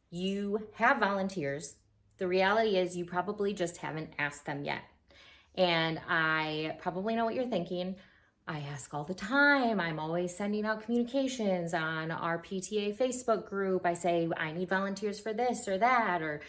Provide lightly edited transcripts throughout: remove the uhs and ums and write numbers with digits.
you have volunteers. The reality is you probably just haven't asked them yet. And I probably know what you're thinking. I ask all the time. I'm always sending out communications on our PTA Facebook group. I say, I need volunteers for this or that, or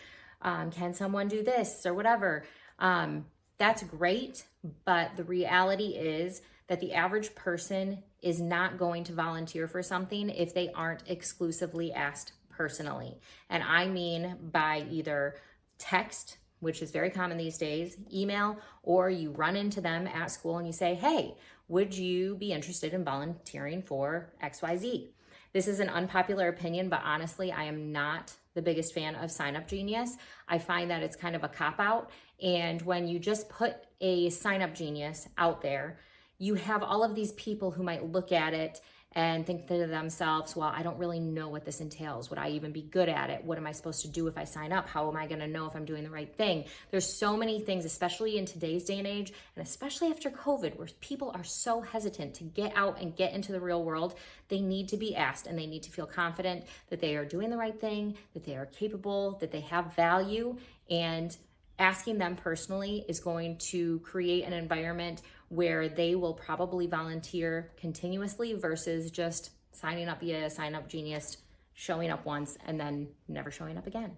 can someone do this or whatever. That's great, but the reality is that the average person is not going to volunteer for something if they aren't exclusively asked personally. And I mean by either text, which is very common these days, email, or you run into them at school and you say, hey, would you be interested in volunteering for XYZ? This is an unpopular opinion, but honestly, I am not the biggest fan of SignUp Genius. I find that it's kind of a cop-out. And when you just put a SignUp Genius out there, you have all of these people who might look at it and think to themselves, well, I don't really know what this entails. Would I even be good at it? What am I supposed to do if I sign up? How am I going to know if I'm doing the right thing? There's so many things, especially in today's day and age, and especially after COVID, where people are so hesitant to get out and get into the real world. They need to be asked, and they need to feel confident that they are doing the right thing, that they are capable, that they have value, and asking them personally is going to create an environment where they will probably volunteer continuously versus just signing up via SignUp Genius, showing up once, and then never showing up again.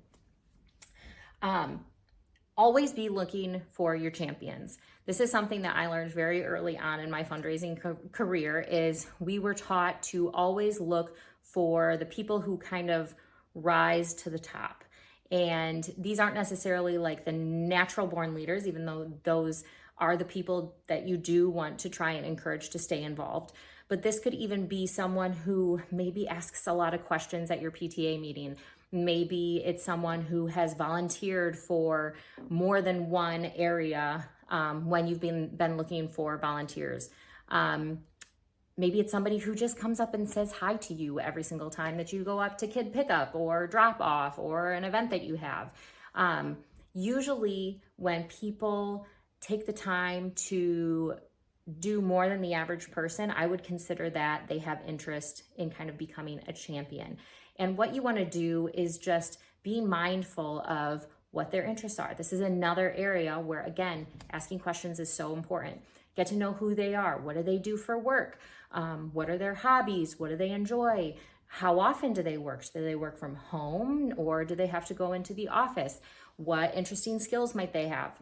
Always be looking for your champions. This is something that I learned very early on in my fundraising career. Is we were taught to always look for the people who kind of rise to the top. And these aren't necessarily like the natural born leaders, even though those are the people that you do want to try and encourage to stay involved. But this could even be someone who maybe asks a lot of questions at your PTA meeting. Maybe it's someone who has volunteered for more than one area when you've been looking for volunteers. Maybe it's somebody who just comes up and says hi to you every single time that you go up to kid pickup or drop off or an event that you have. Usually when people take the time to do more than the average person, I would consider that they have interest in kind of becoming a champion. And what you want to do is just be mindful of what their interests are. This is another area where, again, asking questions is so important. Get to know who they are. What do they do for work? What are their hobbies? What do they enjoy? How often do they work? Do they work from home or do they have to go into the office? What interesting skills might they have?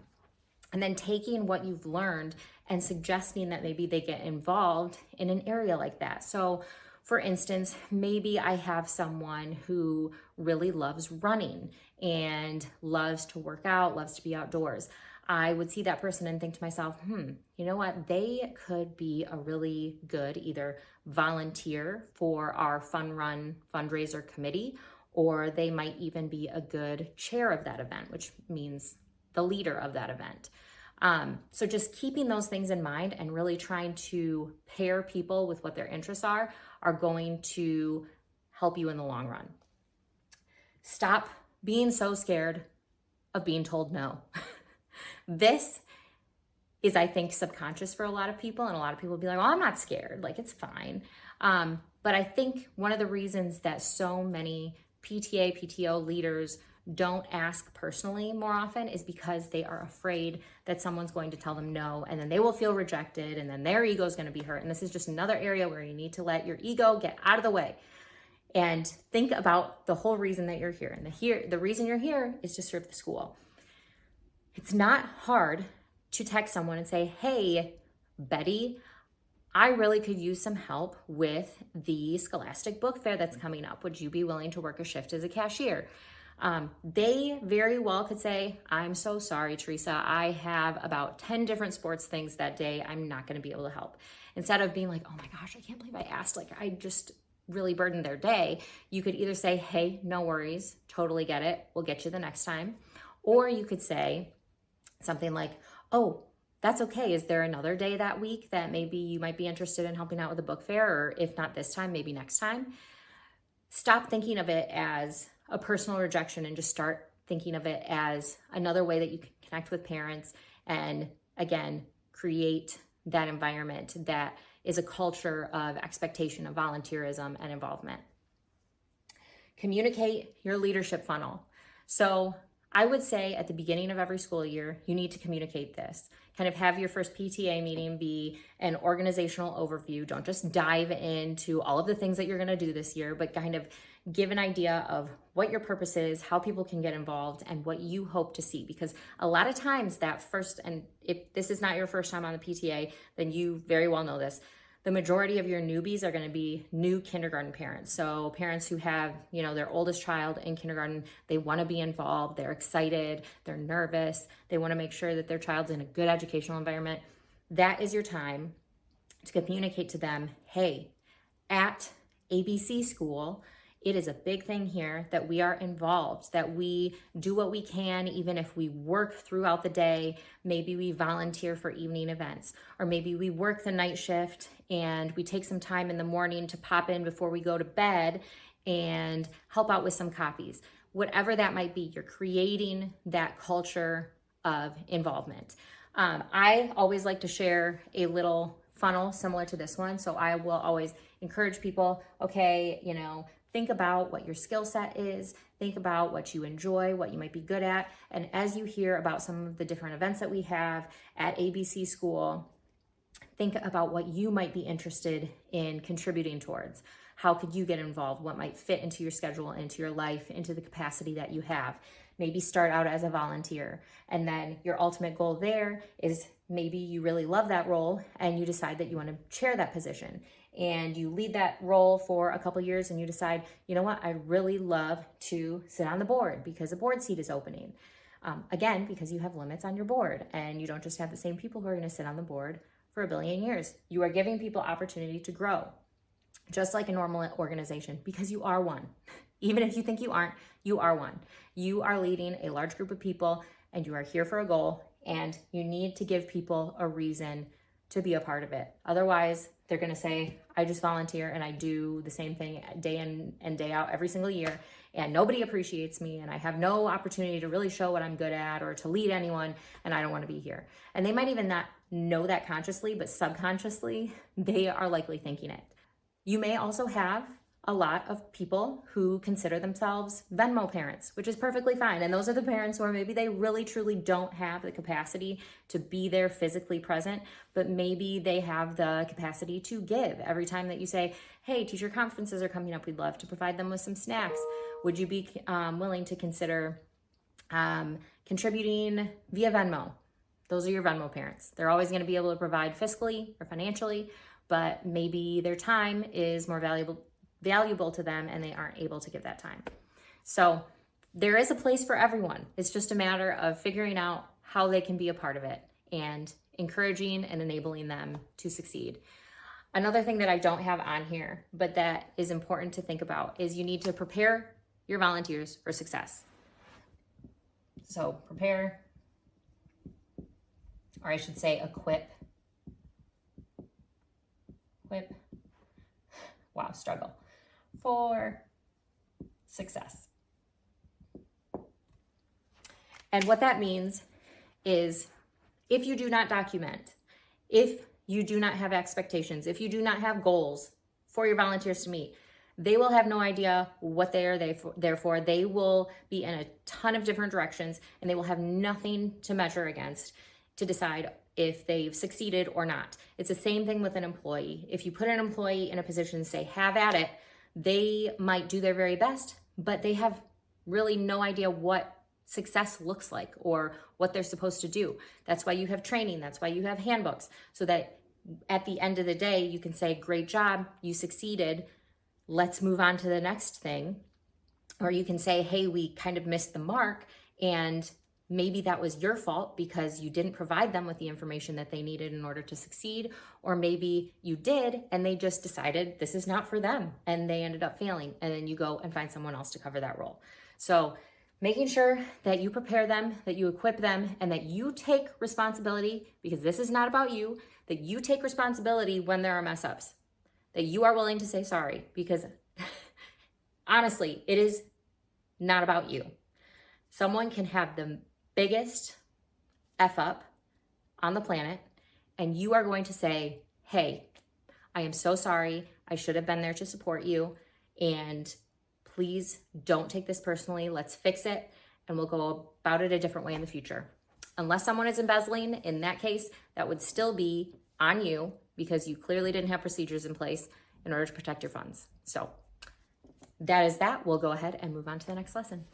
And then taking what you've learned and suggesting that maybe they get involved in an area like that. So for instance, maybe I have someone who really loves running and loves to work out, loves to be outdoors. I would see that person and think to myself, you know what? They could be a really good either volunteer for our fun run fundraiser committee, or they might even be a good chair of that event, which means the leader of that event. So just keeping those things in mind and really trying to pair people with what their interests are going to help you in the long run. Stop being so scared of being told no. This is, I think, subconscious for a lot of people, and a lot of people will be like, well, I'm not scared, like it's fine. But I think one of the reasons that so many PTA, PTO leaders don't ask personally more often is because they are afraid that someone's going to tell them no, and then they will feel rejected, and then their ego is going to be hurt. And this is just another area where you need to let your ego get out of the way and think about the whole reason that you're here. And the reason you're here is to serve the school. It's not hard to text someone and say, hey, Betty, I really could use some help with the Scholastic Book Fair that's coming up. Would you be willing to work a shift as a cashier? They very well could say, I'm so sorry, Teresa. I have about 10 different sports things that day. I'm not going to be able to help. Instead of being like, oh my gosh, I can't believe I asked. Like, I just really burdened their day. You could either say, hey, no worries. Totally get it. We'll get you the next time. Or you could say something like, oh, that's okay. Is there another day that week that maybe you might be interested in helping out with the book fair? Or if not this time, maybe next time. Stop thinking of it as a personal rejection and just start thinking of it as another way that you can connect with parents and, again, create that environment that is a culture of expectation of volunteerism and involvement. Communicate your leadership funnel. So I would say at the beginning of every school year, you need to communicate this. Kind of have your first PTA meeting be an organizational overview. Don't just dive into all of the things that you're going to do this year, but kind of give an idea of what your purpose is, how people can get involved, and what you hope to see. Because a lot of times that first, and if this is not your first time on the PTA, then you very well know this, the majority of your newbies are going to be new kindergarten parents. So parents who have, their oldest child in kindergarten, they want to be involved, they're excited, they're nervous, they want to make sure that their child's in a good educational environment. That is your time to communicate to them, hey, at ABC school, it is a big thing here that we are involved, that we do what we can, even if we work throughout the day. Maybe we volunteer for evening events, or maybe we work the night shift and we take some time in the morning to pop in before we go to bed and help out with some copies. Whatever that might be, you're creating that culture of involvement. I always like to share a little funnel similar to this one. So I will always encourage people, okay, think about what your skill set is, think about what you enjoy, what you might be good at. And as you hear about some of the different events that we have at ABC school, think about what you might be interested in contributing towards. How could you get involved? What might fit into your schedule, into your life, into the capacity that you have? Maybe start out as a volunteer. And then your ultimate goal there is maybe you really love that role and you decide that you want to chair that position. And you lead that role for a couple years and you decide, you know what, I really love to sit on the board because a board seat is opening. Again, because you have limits on your board and you don't just have the same people who are going to sit on the board for a billion years. You are giving people opportunity to grow, just like a normal organization, because you are one. Even if you think you aren't, you are one. You are leading a large group of people and you are here for a goal, and you need to give people a reason to be a part of it. Otherwise, they're going to say, I just volunteer and I do the same thing day in and day out every single year, and nobody appreciates me and I have no opportunity to really show what I'm good at or to lead anyone, and I don't want to be here. And they might even not know that consciously, but subconsciously, they are likely thinking it. You may also have a lot of people who consider themselves Venmo parents, which is perfectly fine. And those are the parents where maybe they really truly don't have the capacity to be there physically present, but maybe they have the capacity to give. Every time that you say, hey, teacher conferences are coming up, we'd love to provide them with some snacks. Would you be willing to consider contributing via Venmo? Those are your Venmo parents. They're always going to be able to provide fiscally or financially, but maybe their time is more valuable to them and they aren't able to give that time. So there is a place for everyone. It's just a matter of figuring out how they can be a part of it and encouraging and enabling them to succeed. Another thing that I don't have on here, but that is important to think about, is you need to prepare your volunteers for success. So prepare, or I should say equip. Struggle for success. And what that means is, if you do not document, if you do not have expectations, if you do not have goals for your volunteers to meet, they will have no idea what they are there for. They will be in a ton of different directions and they will have nothing to measure against to decide if they've succeeded or not. It's the same thing with an employee. If you put an employee in a position and say, have at it, they might do their very best, but they have really no idea what success looks like or what they're supposed to do. That's why you have training. That's why you have handbooks, so that at the end of the day, you can say, great job, you succeeded. Let's move on to the next thing. Or you can say, hey, we kind of missed the mark, and maybe that was your fault because you didn't provide them with the information that they needed in order to succeed. Or maybe you did and they just decided this is not for them and they ended up failing. And then you go and find someone else to cover that role. So making sure that you prepare them, that you equip them, and that you take responsibility, because this is not about you, that you take responsibility when there are mess ups, that you are willing to say sorry, because honestly, it is not about you. Someone can have the biggest F up on the planet, and you are going to say, hey, I am so sorry. I should have been there to support you, and please don't take this personally. Let's fix it, and we'll go about it a different way in the future. Unless someone is embezzling, in that case, that would still be on you because you clearly didn't have procedures in place in order to protect your funds. So that is that. We'll go ahead and move on to the next lesson.